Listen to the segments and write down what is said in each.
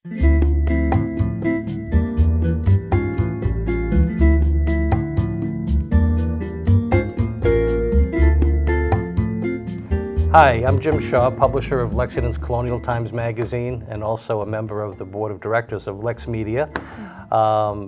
Hi, I'm Jim Shaw, publisher of Lexington's Colonial Times Magazine and also a member of the board of directors of LexMedia.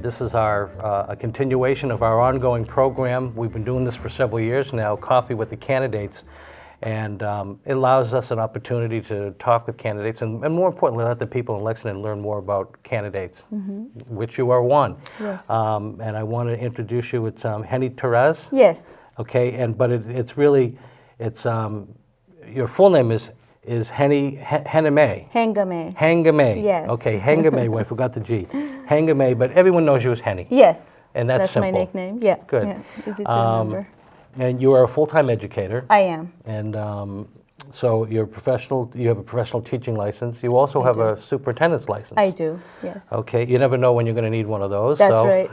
This is a continuation of our ongoing program. We've been doing this for several years now, Coffee with the Candidates, and it allows us an opportunity to talk with candidates and more importantly, let the people in Lexington learn more about candidates, which you are one. Yes. And I want to introduce you. It's Henny Taraz. Yes. Okay, but it's really, your full name is Hengameh. Hengameh. Hengameh. Yes. Okay, Hengameh. Well, I forgot the G. Hengameh, but everyone knows you as Henny. Yes. And that's simple. My nickname. Yeah. Good. Yeah. Easy to remember. And you are a full-time educator. I am. And so you're a professional. You have a professional teaching license. You also have a superintendent's license. I do. Yes. Okay. You never know when you're going to need one of those. That's so. right.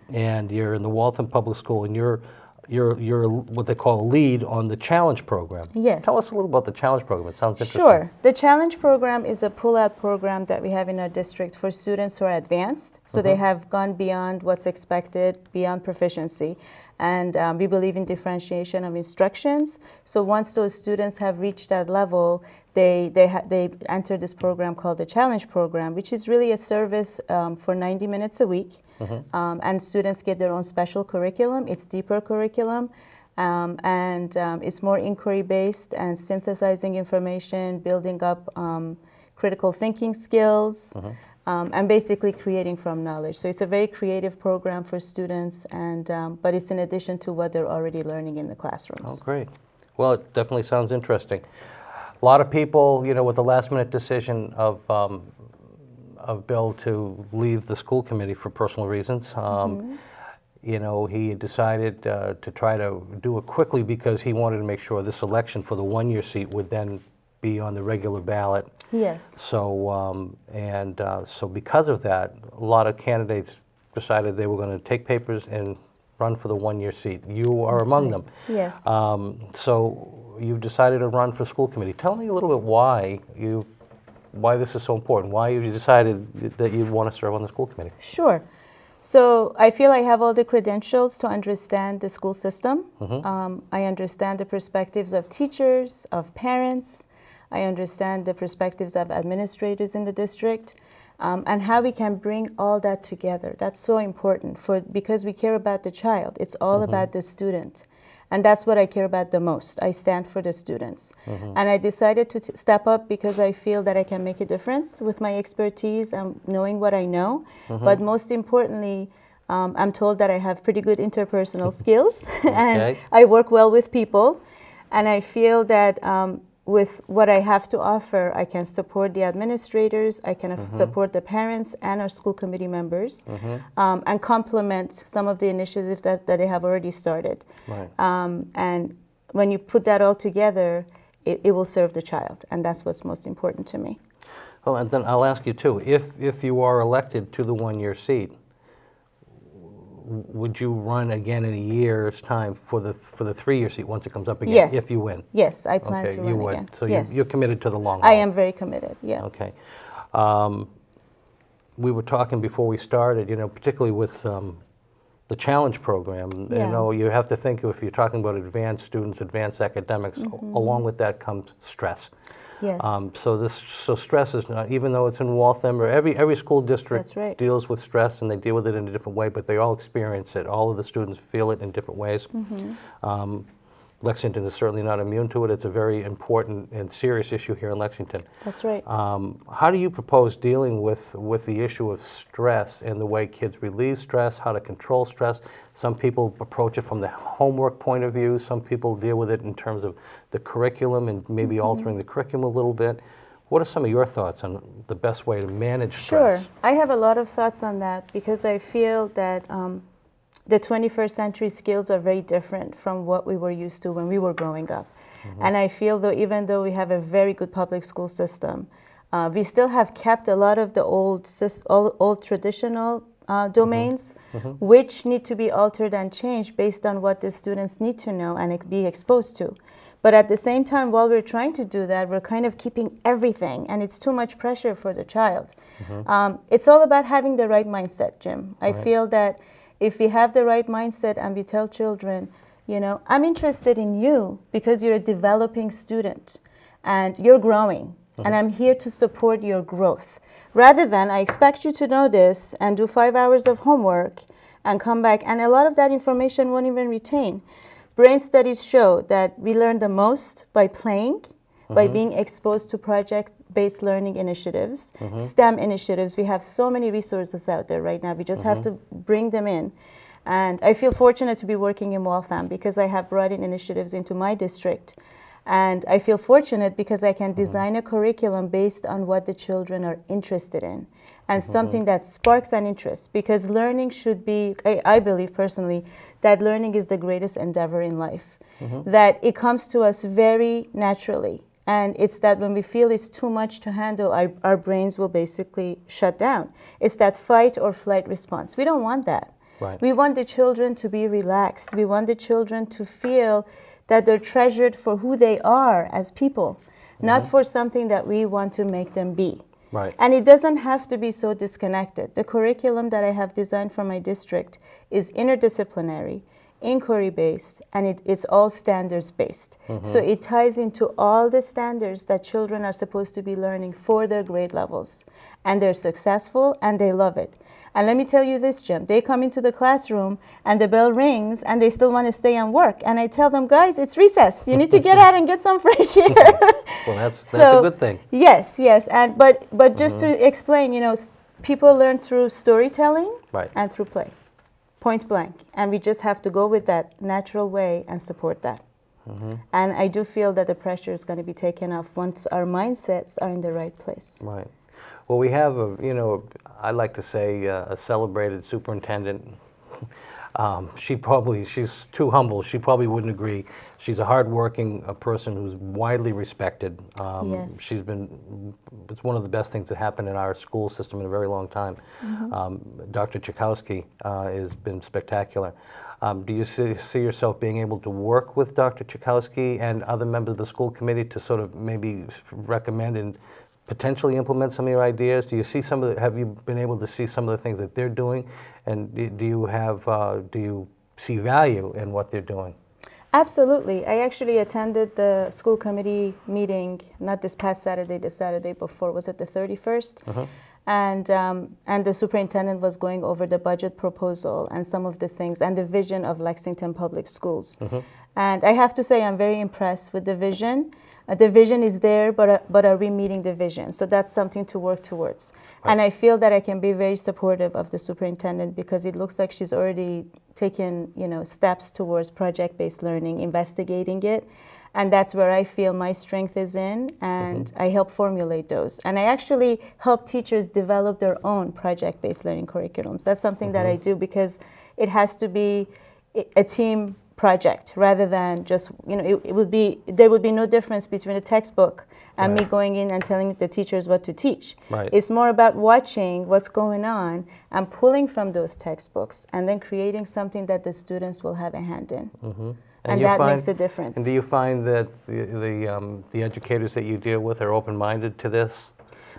And you're in the Waltham Public School, and you're what they call a lead on the Challenge program. Yes. Tell us a little about the Challenge program. It sounds interesting. Sure. The Challenge program is a pull-out program that we have in our district for students who are advanced. So they have gone beyond what's expected, beyond proficiency. And we believe in differentiation of instructions. So once those students have reached that level, they enter this program called the Challenge program, which is really a service for 90 minutes a week. And students get their own special curriculum. It's deeper curriculum, and it's more inquiry-based and synthesizing information, building up critical thinking skills, and basically creating from knowledge. So it's a very creative program for students, and but it's in addition to what they're already learning in the classrooms. Oh, great. Well, it definitely sounds interesting. A lot of people, with the last-minute decision of Bill to leave the school committee for personal reasons. He decided to try to do it quickly because he wanted to make sure this election for the one-year seat would then be on the regular ballot. Yes. So, so because of that, a lot of candidates decided they were going to take papers and run for the one-year seat. You are among them. Yes. So you've decided to run for school committee. Tell me a little bit why this is so important, why you decided that you want to serve on the school committee. Sure. So I feel I have all the credentials to understand the school system. I understand the perspectives of teachers, of parents. I understand the perspectives of administrators in the district, and how we can bring all that together. That's so important because we care about the child. It's all about the student. And that's what I care about the most. I stand for the students. And I decided to step up because I feel that I can make a difference with my expertise and knowing what I know. But most importantly, I'm told that I have pretty good interpersonal skills and I work well with people. And I feel that with what I have to offer, I can support the administrators, I can support the parents and our school committee members, and complement some of the initiatives that they have already started. Right. And when you put that all together, it will serve the child, and that's what's most important to me. Well, and then I'll ask you too, if you are elected to the one-year seat, would you run again in a year's time for the three-year seat once it comes up again? Yes. If you win? Yes, I plan to you run would. again. So yes. you're committed to the long haul? I am very committed, yeah. Okay. We were talking before we started, particularly with the Challenge program, you have to think if you're talking about advanced students, advanced academics, along with that comes stress. Yes. So stress is not, even though it's in Waltham, or every school district deals with stress, and they deal with it in a different way, but they all experience it. All of the students feel it in different ways. Lexington is certainly not immune to it. It's a very important and serious issue here in Lexington. That's right. How do you propose dealing with the issue of stress and the way kids relieve stress, how to control stress? Some people approach it from the homework point of view. Some people deal with it in terms of the curriculum and maybe altering the curriculum a little bit. What are some of your thoughts on the best way to manage stress? Sure. I have a lot of thoughts on that because I feel that the 21st century skills are very different from what we were used to when we were growing up. And I feel even though we have a very good public school system, we still have kept a lot of the old traditional domains, which need to be altered and changed based on what the students need to know and be exposed to. But at the same time, while we're trying to do that, we're kind of keeping everything, and it's too much pressure for the child. It's all about having the right mindset, Jim. I feel that if we have the right mindset and we tell children, you know, I'm interested in you because you're a developing student and you're growing, and I'm here to support your growth. Rather than, I expect you to know this and do 5 hours of homework and come back, and a lot of that information won't even retain. Brain studies show that we learn the most by playing, by being exposed to project-based learning initiatives, STEM initiatives. We have so many resources out there right now. We just have to bring them in. And I feel fortunate to be working in Waltham because I have brought in initiatives into my district. And I feel fortunate because I can design a curriculum based on what the children are interested in and something that sparks an interest, because learning should be, I believe personally, that learning is the greatest endeavor in life, that it comes to us very naturally. And it's that when we feel it's too much to handle, our brains will basically shut down. It's that fight or flight response. We don't want that. Right. We want the children to be relaxed. We want the children to feel that they're treasured for who they are as people, not for something that we want to make them be. Right. And it doesn't have to be so disconnected. The curriculum that I have designed for my district is interdisciplinary, inquiry-based, and it's all standards-based. So it ties into all the standards that children are supposed to be learning for their grade levels. And they're successful and they love it. And let me tell you this, Jim, they come into the classroom and the bell rings and they still want to stay and work. And I tell them, guys, it's recess. You need to get out and get some fresh air. Well, that's a good thing. Yes, yes. And but just to explain, you know, people learn through storytelling and through play, point blank. And we just have to go with that natural way and support that. And I do feel that the pressure is going to be taken off once our mindsets are in the right place. Right. Well, we have I like to say a celebrated superintendent. She's too humble. She probably wouldn't agree. She's a hardworking person who's widely respected. Yes. It's one of the best things that happened in our school system in a very long time. Dr. Chakowski has been spectacular. Do you see yourself being able to work with Dr. Chakowski and other members of the school committee to sort of maybe recommend and potentially implement some of your ideas? Do you see have you been able to see some of the things that they're doing? And do you see value in what they're doing? Absolutely. I actually attended the school committee meeting, not this past Saturday, the Saturday before. Was it the 31st? And the superintendent was going over the budget proposal and some of the things and the vision of Lexington Public Schools. And I have to say I'm very impressed with the vision. The vision is there, but are we meeting the vision? So that's something to work towards. Right. And I feel that I can be very supportive of the superintendent because it looks like she's already taken, steps towards project-based learning, investigating it. And that's where I feel my strength is in, and I help formulate those. And I actually help teachers develop their own project-based learning curriculums. That's something that I do because it has to be a team project rather than just, there would be no difference between a textbook and me going in and telling the teachers what to teach. Right. It's more about watching what's going on and pulling from those textbooks and then creating something that the students will have a hand in. And that makes a difference. And do you find that the educators that you deal with are open-minded to this?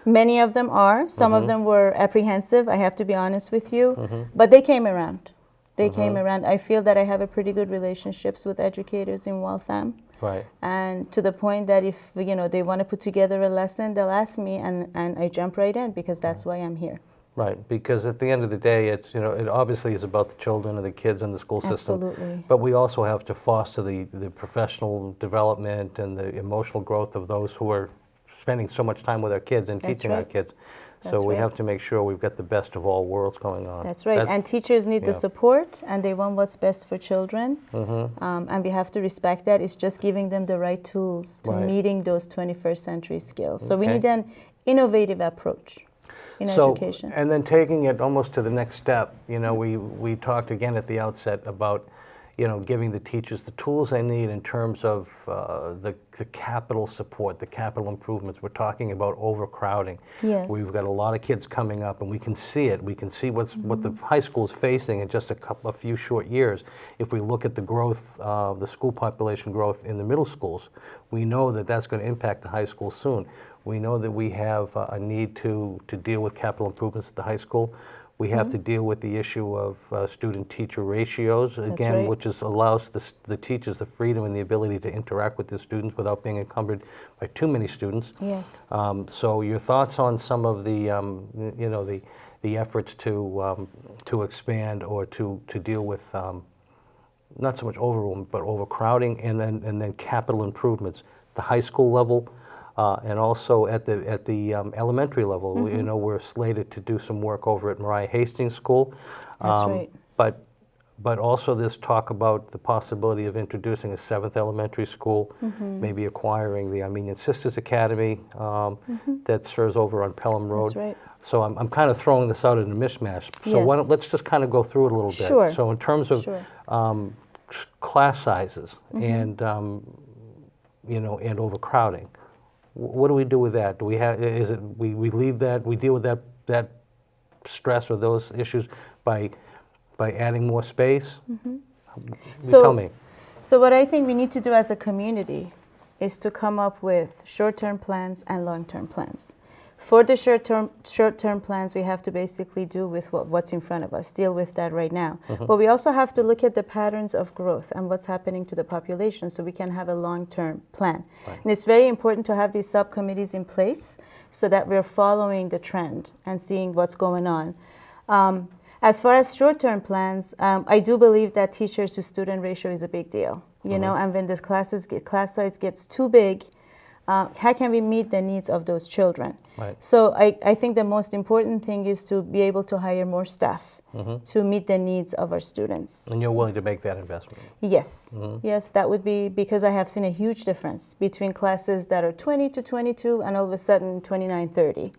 Many of them are. Some of them were apprehensive, I have to be honest with you, but they came around. They came around. I feel that I have a pretty good relationships with educators in Waltham. Right. And to the point that if they want to put together a lesson, they'll ask me, and I jump right in because that's why I'm here. Right, because at the end of the day, it's it obviously is about the children and the kids in the school system. Absolutely. But we also have to foster the professional development and the emotional growth of those who are spending so much time with our kids and teaching our kids. So we have to make sure we've got the best of all worlds going on. That's right. And teachers need the support, and they want what's best for children. And we have to respect that. It's just giving them the right tools to meeting those 21st century skills. So we need an innovative approach in education. And then taking it almost to the next step, we talked again at the outset about, giving the teachers the tools they need in terms of the capital support, the capital improvements. We're talking about overcrowding. Yes. We've got a lot of kids coming up, and we can see it. We can see what the high school is facing in just a few short years. If we look at the growth, the school population growth in the middle schools, we know that that's going to impact the high school soon. We know that we have a need to deal with capital improvements at the high school. We have to deal with the issue of student-teacher ratios, again, right. which allows the teachers the freedom and the ability to interact with the students without being encumbered by too many students. Yes. So your thoughts on some of the, the efforts to expand or to deal with not so much overwhelm, but overcrowding, and then capital improvements, the high school level. And also at the elementary level, we're slated to do some work over at Mariah Hastings School. That's right. But also this talk about the possibility of introducing a 7th elementary school, maybe acquiring the Armenian Sisters Academy that serves over on Pelham Road. That's right. So I'm kind of throwing this out in a mishmash. So Yes. why don't, let's just kind of go through it a little bit. Sure. So in terms of Sure. class sizes and and overcrowding. What do we do with that? Do we have? Is it we leave that? We deal with that stress or those issues by adding more space? Tell me. So what I think we need to do as a community is to come up with short-term plans and long-term plans. For the short-term plans, we have to basically do with what's in front of us, deal with that right now. But we also have to look at the patterns of growth and what's happening to the population so we can have a long-term plan. Right. And it's very important to have these subcommittees in place so that we're following the trend and seeing what's going on. As far as short-term plans, I do believe that teachers to student ratio is a big deal. And when the class size gets too big, how can we meet the needs of those children? Right. So I think the most important thing is to be able to hire more staff to meet the needs of our students. And you're willing to make that investment? Yes. Yes, that would be, because I have seen a huge difference between classes that are 20 to 22 and all of a sudden 29, 30.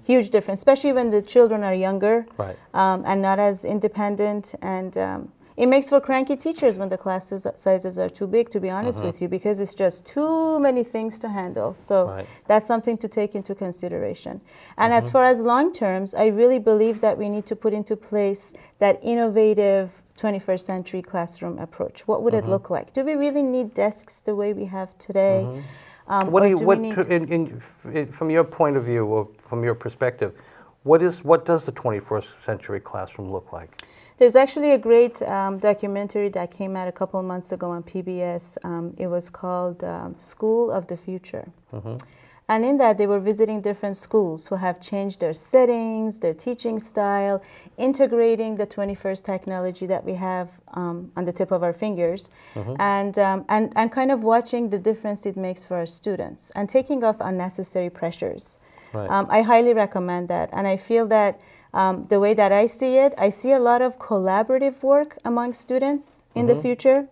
Huge difference, especially when the children are younger Right. And not as independent. And it makes for cranky teachers when the class sizes are too big, to be honest with you, because it's just too many things to handle. So Right. that's something to take into consideration. And as far as long terms, I really believe that we need to put into place that innovative 21st century classroom approach. What would it look like? Do we really need desks the way we have today? What do you? From your point of view, or from your perspective, what does the 21st century classroom look like? There's actually a great documentary that came out a couple of months ago on PBS. It was called School of the Future. And in that, they were visiting different schools who have changed their settings, their teaching style, integrating the 21st technology that we have on the tip of our fingers, and kind of watching the difference it makes for our students and taking off unnecessary pressures. Right. I highly recommend that. And I feel that the way that I see it, I see a lot of collaborative work among students in the future.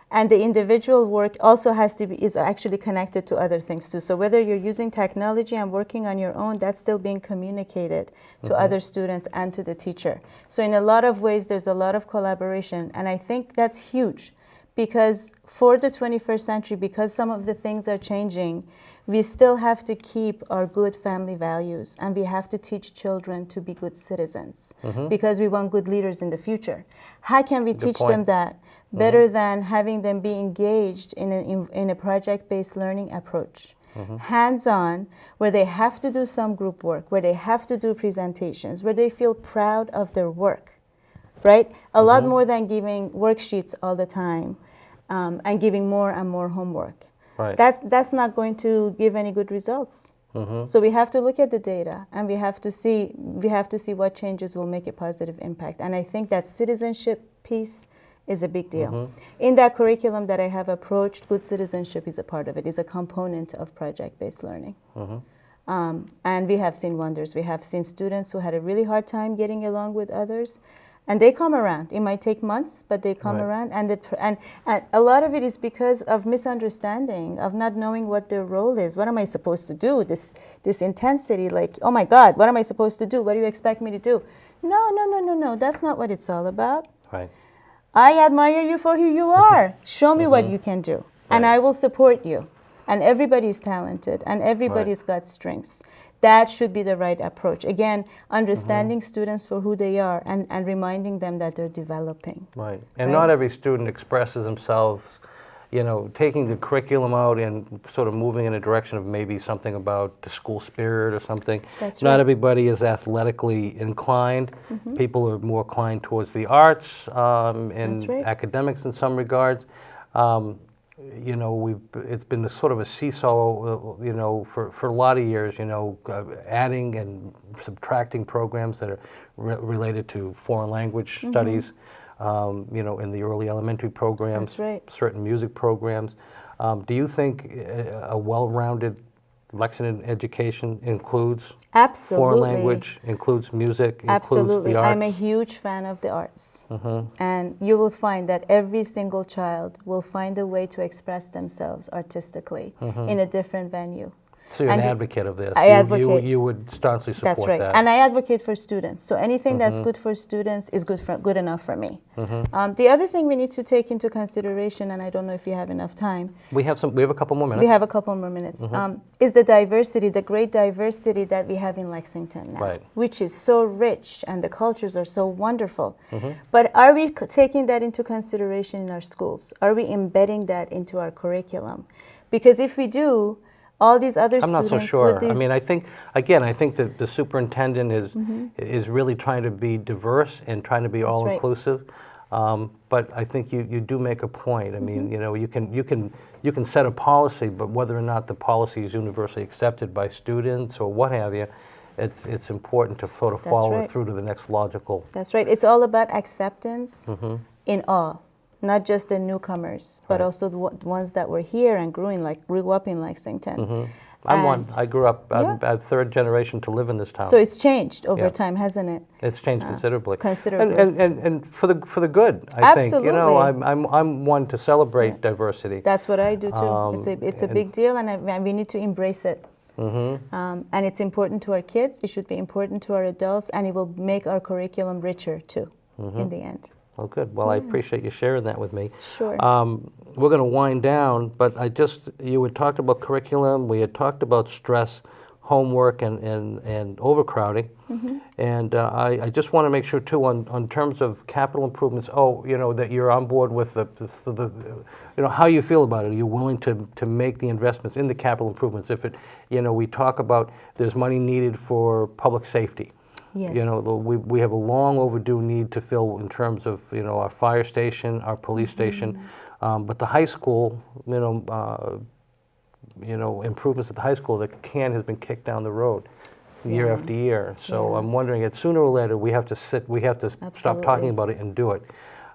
And the individual work also is actually connected to other things too. So whether you're using technology and working on your own, that's still being communicated to other students and to the teacher. So in a lot of ways, there's a lot of collaboration. And I think that's huge because for the 21st century, because some of the things are changing, we still have to keep our good family values, and we have to teach children to be good citizens because we want good leaders in the future. How can we teach them that better than having them be engaged in a project-based learning approach? Hands-on, where they have to do some group work, where they have to do presentations, where they feel proud of their work, right? A lot more than giving worksheets all the time and giving more and more homework. Right. That's not going to give any good results. So we have to look at the data, and we have to see what changes will make a positive impact. And I think that citizenship piece is a big deal. In that curriculum that I have approached, good citizenship is a part of it, is a component of project-based learning. And we have seen wonders. We have seen students who had a really hard time getting along with others, and they come around. It might take months, but they come around. And a lot of it is because of misunderstanding, of not knowing what their role is. What am I supposed to do? This intensity, like, oh my God, what am I supposed to do? What do you expect me to do? No. That's not what it's all about. Right. I admire you for who you are. Show me what you can do, and Right. I will support you. And everybody's talented, and everybody's got strengths. That should be the right approach. Again, understanding students for who they are and reminding them that they're developing. Right. And Right. not every student expresses themselves, taking the curriculum out and sort of moving in a direction of maybe something about the school spirit or something. That's Not right. everybody is athletically inclined. People are more inclined towards the arts and That's right. academics in some regards. It's been a sort of a seesaw, for a lot of years, adding and subtracting programs that are related to foreign language studies, in the early elementary programs, That's right. certain music programs. Do you think a well-rounded Lexington education includes Absolutely. foreign language, includes music, includes Absolutely. the arts? I'm a huge fan of the arts. And you will find that every single child will find a way to express themselves artistically in a different venue. So you're an And advocate of this. I advocate. You would staunchly support That's right. that. And I advocate for students. So anything that's good for students is good enough for me. The other thing we need to take into consideration, and I don't know if you have enough time, We have a couple more minutes. we have a couple more minutes, is the diversity, the great diversity that we have in Lexington now, Right. which is so rich and the cultures are so wonderful. But are we taking that into consideration in our schools? Are we embedding that into our curriculum? Because if we do, all these other I'm not students so sure. with these I mean, I think that the superintendent is really trying to be diverse and trying to be right. all-inclusive. But I think you do make a point. I mean, you can set a policy, but whether or not the policy is universally accepted by students or what have you, it's important to sort of That's follow it right. through to the next logical. That's right. It's all about acceptance in all, not just the newcomers, but Right. also the ones that were here and grew up in Lexington. I'm one. And- I grew up. I'm Yeah. third generation to live in this town. So it's changed over Yeah. time, hasn't it? It's changed considerably. considerably. And for the good, I think. Absolutely. I'm one to celebrate diversity. That's what I do too. It's a big deal, and we need to embrace it. And it's important to our kids. It should be important to our adults, and it will make our curriculum richer too, in the end. Oh, good. Well, I appreciate you sharing that with me. Sure. We're going to wind down, but you had talked about curriculum, we had talked about stress, homework, and overcrowding. And I just want to make sure, too, on terms of capital improvements, that you're on board with how you feel about it. Are you willing to make the investments in the capital improvements? If we talk about there's money needed for public safety. Yes. We have a long overdue need to fill in terms of our fire station, our police station, but the high school, improvements at the high school, the can has been kicked down the road year after year. So Yeah. I'm wondering, sooner or later we have to stop talking Absolutely. about it and do it.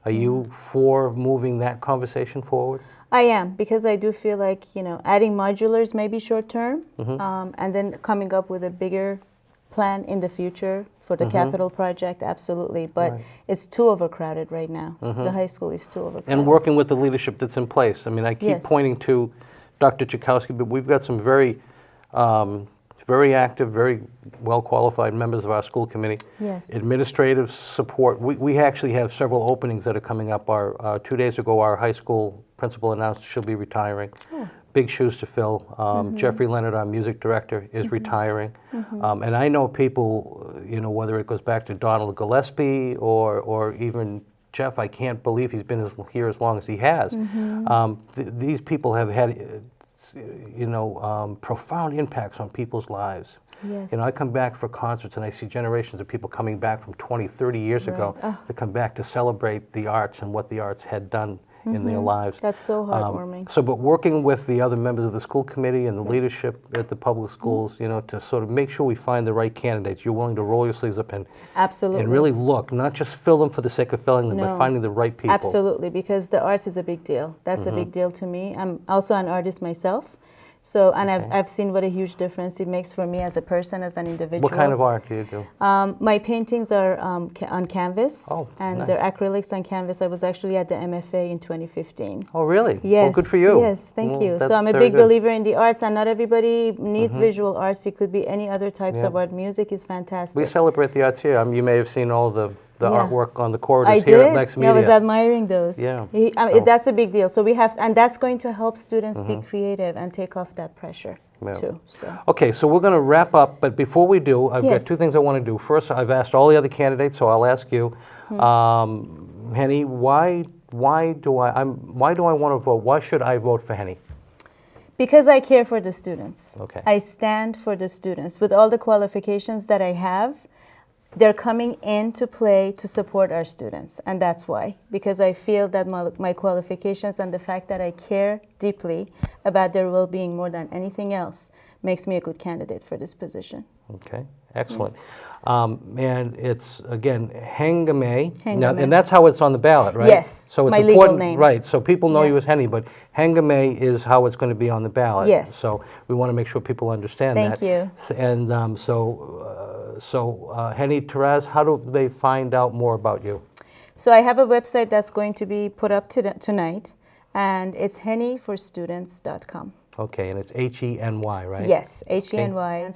Are you for moving that conversation forward? I am, because I do feel like adding modulars may be short term, and then coming up with a bigger plan in the future for the capital project, absolutely. But Right. it's too overcrowded right now. The high school is too overcrowded. And working with the leadership that's in place. I mean, I keep Yes. pointing to Dr. Chakowski, but we've got some very active, very well-qualified members of our school committee. Yes. Administrative support. We actually have several openings that are coming up. 2 days ago, our high school principal announced she'll be retiring. Big shoes to fill. Jeffrey Leonard, our music director, is retiring. And I know people, whether it goes back to Donald Gillespie or even Jeff, I can't believe he's been here as long as he has. These people have had, profound impacts on people's lives. Yes. I come back for concerts and I see generations of people coming back from 20, 30 years ago to come back to celebrate the arts and what the arts had done in their lives. That's so heartwarming. But working with the other members of the school committee and the leadership at the public schools, to sort of make sure we find the right candidates. You're willing to roll your sleeves up and Absolutely. really look, not just fill them for the sake of filling them, but No. finding the right people. Absolutely, because the arts is a big deal. That's a big deal to me. I'm also an artist myself. So, and I've seen what a huge difference it makes for me as a person, as an individual. What kind of art do you do? My paintings are on canvas, Oh, and nice. they're acrylics on canvas. I was actually at the MFA in 2015. Oh, really? Yes. Well, good for you. Yes, thank Well, you. that's So I'm a very big good. believer in the arts, and not everybody needs visual arts. It could be any other types Yeah. of art. Music is fantastic. We celebrate the arts here. You may have seen all the the Yeah. artwork on the corridors I here did. at LexMedia. I was admiring those. Yeah, I mean, that's a big deal. So we have, and that's going to help students be creative and take off that pressure Yeah. too. So Okay, so we're going to wrap up, but before we do, I've got Yes. two things I want to do. First, I've asked all the other candidates, so I'll ask you, Henny, why do I want to vote? Why should I vote for Henny? because I care for the students. Okay. I stand for the students. With all the qualifications that I have, they're coming into play to support our students. And that's why. Because I feel that my qualifications and the fact that I care deeply about their well-being more than anything else makes me a good candidate for this position. Okay, excellent. And it's, again, Hengameh. Now, Hengameh. and that's how it's on the ballot, right? Yes, So it's my legal important, name. right? So people know Yeah. you as Henny, but Hengameh is how it's going to be on the ballot. Yes. So we want to make sure people understand Thank that. you. And Henny, Taraz, how do they find out more about you? So I have a website that's going to be put up tonight, and it's hennyforstudents.com. Okay, and it's H-E-N-Y, right? Yes, Henny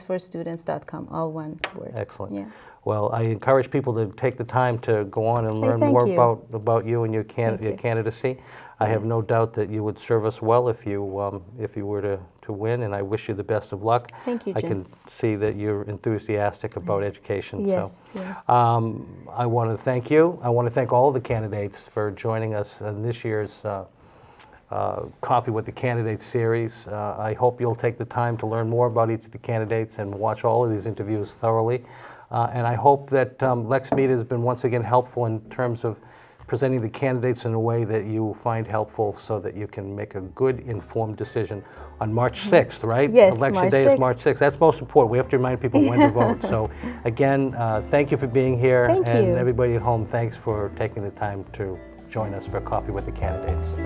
for students.com, all one word. Excellent. Yeah. Well, I encourage people to take the time to go on and Hey, learn thank more you. about you and your you. candidacy. I have no Yes. doubt that you would serve us well if you were to win, and I wish you the best of luck. Thank you, I Jim. can see that you're enthusiastic about education. Yes, So, yes. I want to thank you. I want to thank all the candidates for joining us in this year's Coffee with the Candidates series. I hope you'll take the time to learn more about each of the candidates and watch all of these interviews thoroughly. And I hope that LexMedia has been once again helpful in terms of presenting the candidates in a way that you find helpful so that you can make a good, informed decision on March 6th, right? Yes, Election March day is 6th. March 6th. That's most important. We have to remind people when to vote. So again, thank you for being here. Thank and you. everybody at home, thanks for taking the time to join us for Coffee with the Candidates.